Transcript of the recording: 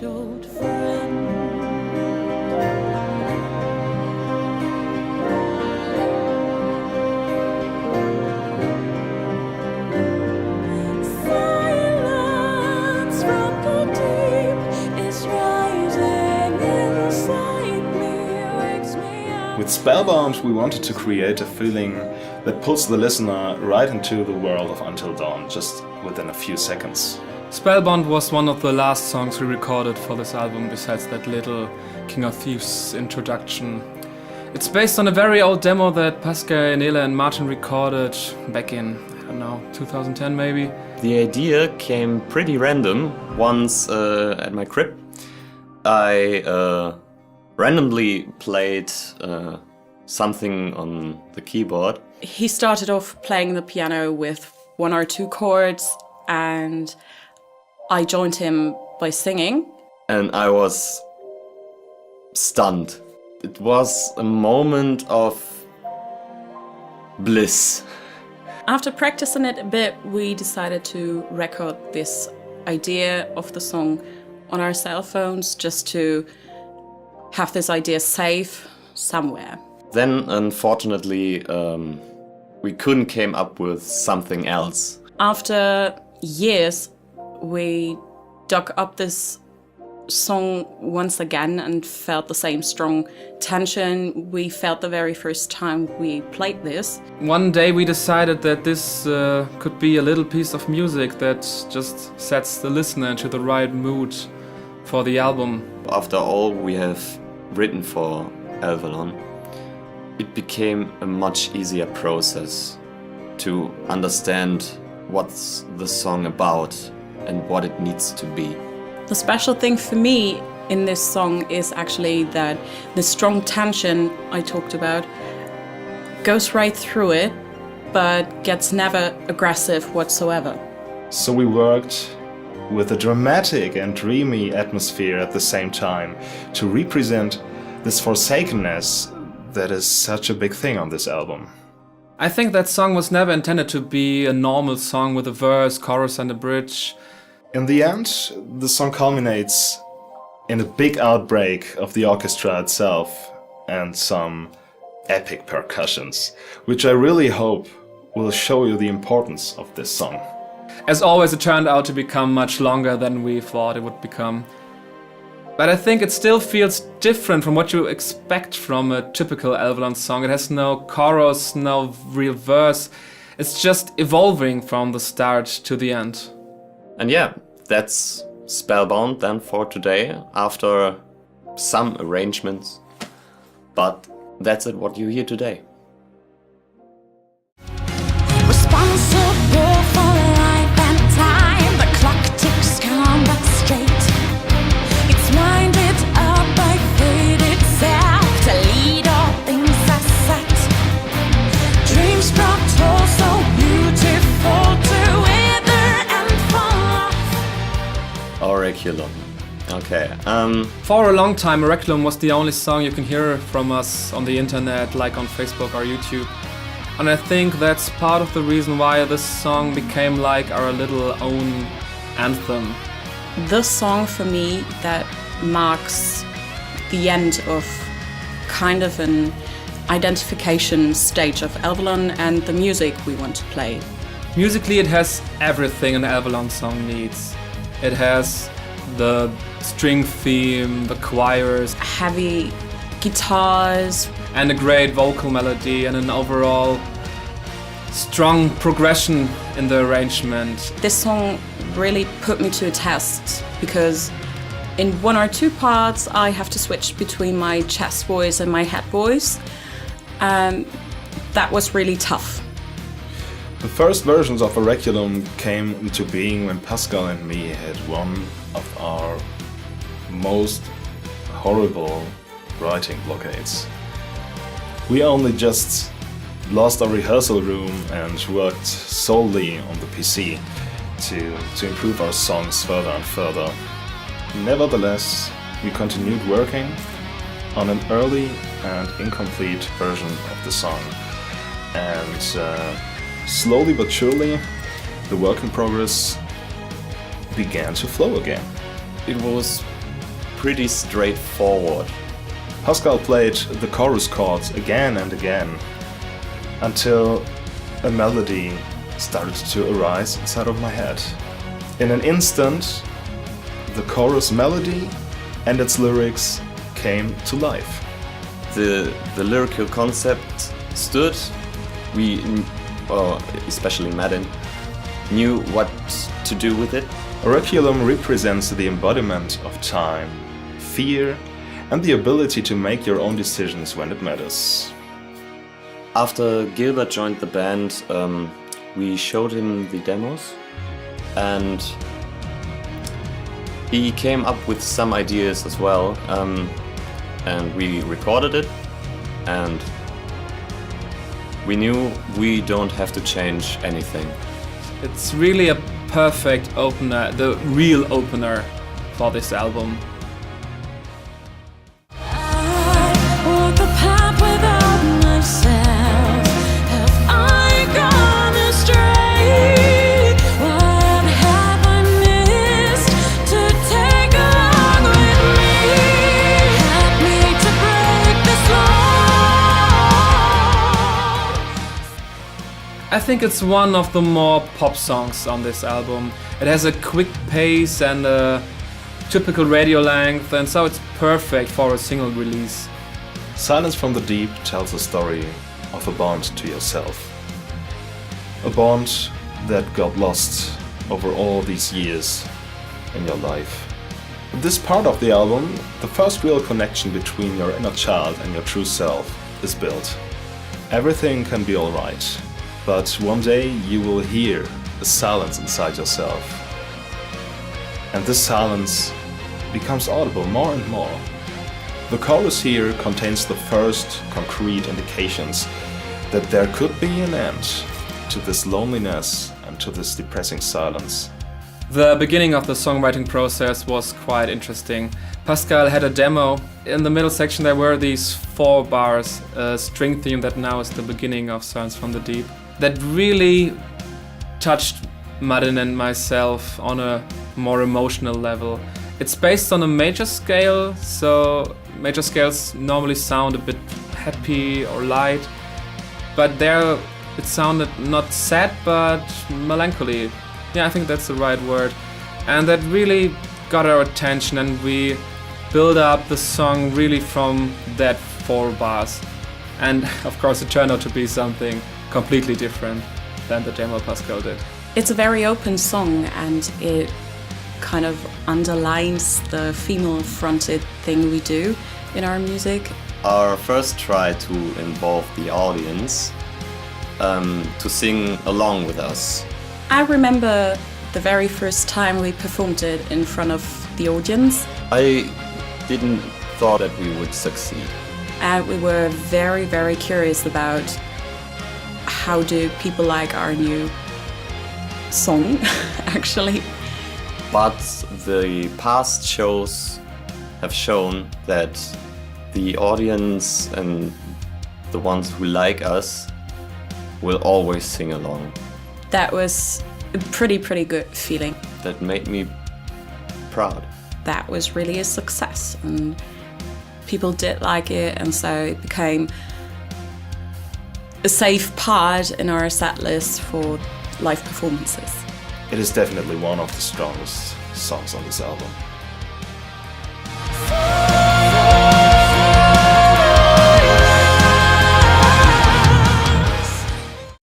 old friend. Silence from the deep is rising inside me, wakes me up. With Spellbound, we wanted to create a feeling that pulls the listener right into the world of Until Dawn, just within a few seconds. Spellbound was one of the last songs we recorded for this album, besides that little King of Thieves introduction. It's based on a very old demo that Pascal, Nele and Martin recorded back in, I don't know, 2010 maybe. The idea came pretty random. Once at my crib, I randomly played something on the keyboard. He started off playing the piano with 1 or 2 chords, and I joined him by singing. And I was stunned. It was a moment of bliss. After practicing it a bit, we decided to record this idea of the song on our cell phones, just to have this idea safe somewhere. Then, unfortunately, we couldn't came up with something else. After years, we dug up this song once again and felt the same strong tension we felt the very first time we played this. One day we decided that this could be a little piece of music that just sets the listener into the right mood for the album. After all we have written for Elvellon, it became a much easier process to understand what's the song about and what it needs to be. The special thing for me in this song is actually that the strong tension I talked about goes right through it, but gets never aggressive whatsoever. So we worked with a dramatic and dreamy atmosphere at the same time to represent this forsakenness that is such a big thing on this album. I think that song was never intended to be a normal song with a verse, chorus and a bridge. In the end, the song culminates in a big outbreak of the orchestra itself and some epic percussions, which I really hope will show you the importance of this song. As always, it turned out to become much longer than we thought it would become. But I think it still feels different from what you expect from a typical Elvellon song. It has no chorus, no real verse. It's just evolving from the start to the end. And yeah, that's Spellbound then for today, after some arrangements. But that's it, what you hear today. Responsible for life and time. The clock ticks calm but straight. It's winded up by fate itself to lead all things I set. Dreams brought tall, so beautiful to wither and fall off. Rectum. Okay. For a long time, Rectum was the only song you can hear from us on the internet, like on Facebook or YouTube. And I think that's part of the reason why this song became like our little own anthem. The song for me that marks the end of kind of an identification stage of Elvellon and the music we want to play. Musically, it has everything an Elvellon song needs. It has the string theme, the choirs, Heavy guitars, and a great vocal melody, and an overall strong progression in the arrangement. This song really put me to a test because in 1 or 2 parts I have to switch between my chest voice and my head voice, and that was really tough. The first versions of Rectum came into being when Pascal and me had one of our most horrible writing blockades. We only just lost our rehearsal room and worked solely on the PC to improve our songs further and further. Nevertheless, we continued working on an early and incomplete version of the song, and slowly but surely the work in progress began to flow again. It was pretty straightforward. Pascal played the chorus chords again and again until a melody started to arise inside of my head. In an instant, the chorus melody and its lyrics came to life. The lyrical concept stood. We, well, especially Madden, knew what to do with it. Rectum represents the embodiment of time, fear, and the ability to make your own decisions when it matters. After Gilbert joined the band, we showed him the demos, and he came up with some ideas as well, and we recorded it, and we knew we don't have to change anything. It's really a perfect opener, the real opener for this album. I walk the path without myself. Have I gone astray? What have I missed to take along with me? Help me to break this law. I think it's one of the more pop songs on this album. It has a quick pace and a typical radio length, and so it's perfect for a single release. Silence from the Deep tells a story of a bond to yourself. A bond that got lost over all these years in your life. In this part of the album, the first real connection between your inner child and your true self is built. Everything can be alright, but one day you will hear a silence inside yourself. And this silence becomes audible more and more. The chorus here contains the first concrete indications that there could be an end to this loneliness and to this depressing silence. The beginning of the songwriting process was quite interesting. Pascal had a demo. In the middle section there were these 4 bars, a string theme that now is the beginning of Silence from the Deep, that really touched Madden and myself on a more emotional level. It's based on a major scale, so major scales normally sound a bit happy or light, but there it sounded not sad but melancholy. Yeah, I think that's the right word. And that really got our attention, and we built up the song really from that 4 bars. And of course it turned out to be something completely different than the demo Pascal did. It's a very open song, and it kind of underlines the female-fronted thing we do in our music. Our first try to involve the audience to sing along with us. I remember the very first time we performed it in front of the audience. I didn't thought that we would succeed. And we were very, very curious about how do people like our new song, actually. But the past shows have shown that the audience and the ones who like us will always sing along. That was a pretty good feeling. That made me proud. That was really a success, and people did like it, and so it became a safe part in our set list for live performances. It is definitely one of the strongest songs on this album.